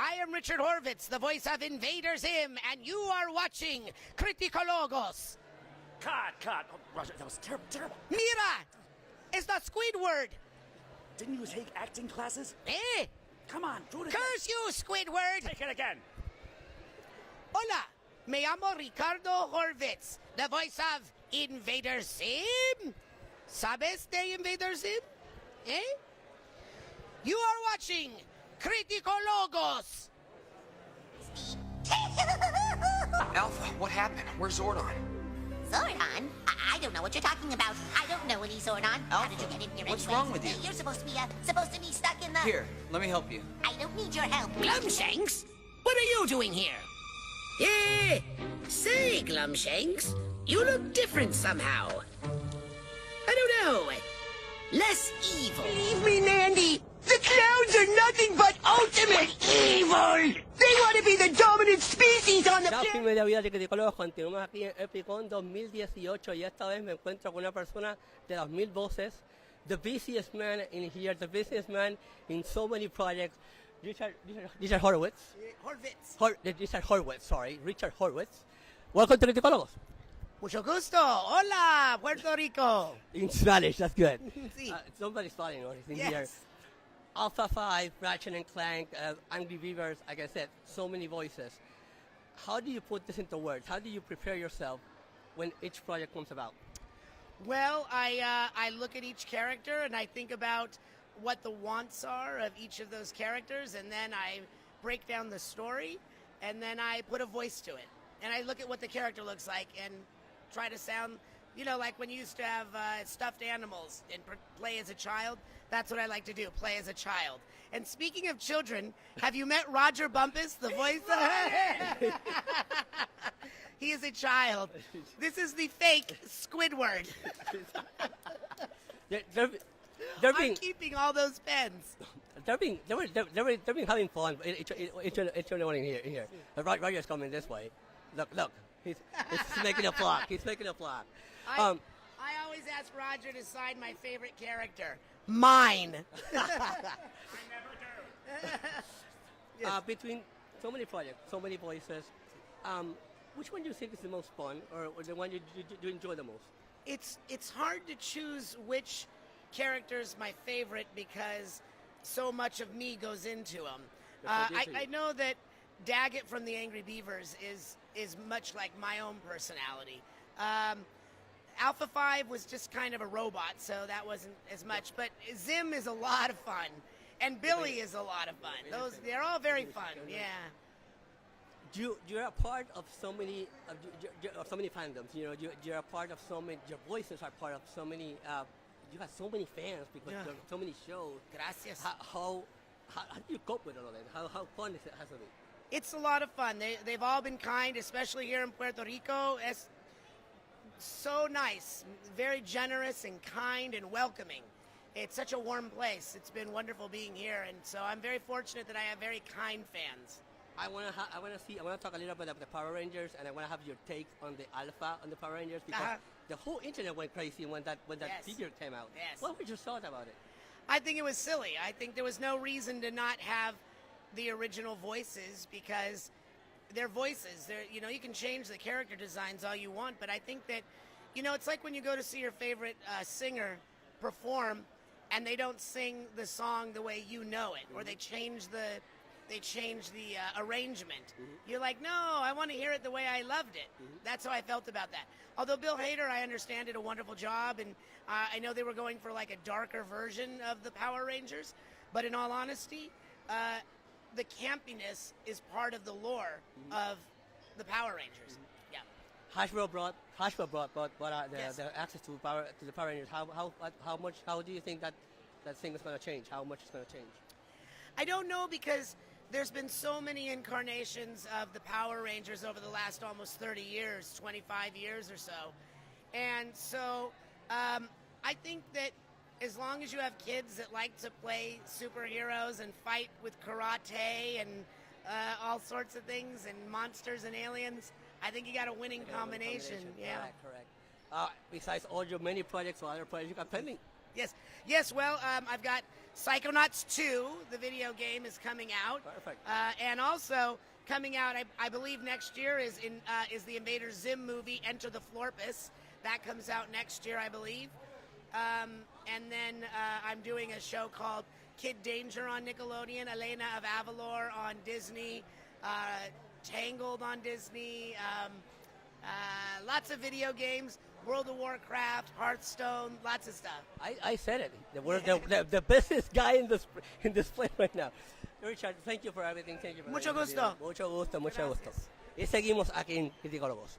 I am Richard Horvitz, the voice of Invader Zim, and you are watching Criticologos. Cut. Oh, Roger, that was terrible. Mira! It's the Squidward! Didn't you take acting classes? Eh? Come on, do it again. Curse you, Squidward! Take it again. Hola, me llamo Ricardo Horvitz, the voice of Invader Zim. ¿Sabes de Invader Zim? Eh? You are watching Criticologos. Alpha, what happened? Where's Zordon? Zordon? I don't know what you're talking about. I don't know any Zordon. How did you get in here what's anyways? wrong with you? You're supposed to be stuck in the... Here, let me help you. I don't need your help. Glumshanks? What are you doing here? Yeah, say, Glumshanks, you look different somehow. I don't know, less evil. Leave me, Mandy! The clowns are nothing but ultimate evil! They want to be the dominant species on the La planet! primera vida de Criticólogos, continuamos aquí en Epicon 2018 y esta vez me encuentro con una persona de las 1000 voces, the busiest man in here, the busiest man in so many projects, Richard Horowitz. Richard Horowitz. Welcome to Criticólogos. Mucho gusto. Hola, Puerto Rico. In Spanish, that's good. Sí. Somebody's spelling or in Yes. here. Alpha 5, Ratchet and Clank, Angry Beavers, like I said, so many voices. How do you put this into words? How do you prepare yourself when each project comes about? Well, I look at each character and I think about what the wants are of each of those characters, and then I break down the story, and then I put a voice to it. And I look at what the character looks like and try to sound, you know, like when you used to have stuffed animals and play as a child. That's what I like to do, play as a child. And speaking of children, have you met Roger Bumpus, the voice? He is a child. This is the fake Squidward. I'm keeping all those pens. They've been having fun. Each one here. Roger's coming this way. Look. He's making a flock. I always ask Roger to sign my favorite character. Mine. I never do. Between so many projects, so many voices, which one do you think is the most fun, or the one you enjoy the most? It's hard to choose which character is my favorite because so much of me goes into them. I know that Daggett from the Angry Beavers is much like my own personality. Alpha 5 was just kind of a robot, so that wasn't as much. But Zim is a lot of fun, and Billy is a lot of fun. They're all very fun. Yeah. You're a part of so many fandoms. You know, you're a part of so many. Your voices are part of so many. You have so many fans because there are so many shows. Gracias. How do you cope with all of that? How fun has it been? It's a lot of fun. They've all been kind, especially here in Puerto Rico. It's so nice, very generous and kind and welcoming. It's such a warm place. It's been wonderful being here, and so I'm very fortunate that I have very kind fans. I want to talk a little bit about the Power Rangers, and I want to have your take on the Alpha on the Power Rangers because the whole internet went crazy when that figure came out. Yes. What was your thought about it? I think it was silly. I think there was no reason to not have the original voices because they're voices. You can change the character designs all you want, but I think that, it's like when you go to see your favorite singer perform and they don't sing the song the way you know it, or they change the arrangement. Mm-hmm. You're like, no, I want to hear it the way I loved it. Mm-hmm. That's how I felt about that. Although Bill Hader, I understand, did a wonderful job, and I know they were going for like a darker version of the Power Rangers, but in all honesty, the campiness is part of the lore of the Power Rangers. Mm-hmm. Yeah. Hasbro brought the access to the Power Rangers. How do you think that thing is going to change? How much is going to change? I don't know, because there's been so many incarnations of the Power Rangers over the last almost 30 years, 25 years or so. And so I think that as long as you have kids that like to play superheroes and fight with karate and all sorts of things and monsters and aliens, I think you got a winning combination. Yeah. Correct. Besides all your many projects or other projects you got pending? Yes. Well, I've got Psychonauts 2, the video game, is coming out. Perfect. And also coming out, I believe next year is the Invader Zim movie, Enter the Florpus. That comes out next year, I believe. And then I'm doing a show called Kid Danger on Nickelodeon, Elena of Avalor on Disney, Tangled on Disney, lots of video games, World of Warcraft, Hearthstone, lots of stuff. I said it. We're the business guy in this place right now. Richard, thank you for everything. Thank you for Mucho everything. gusto. Mucho gusto. Gracias. Y seguimos aquí en Criticólogos.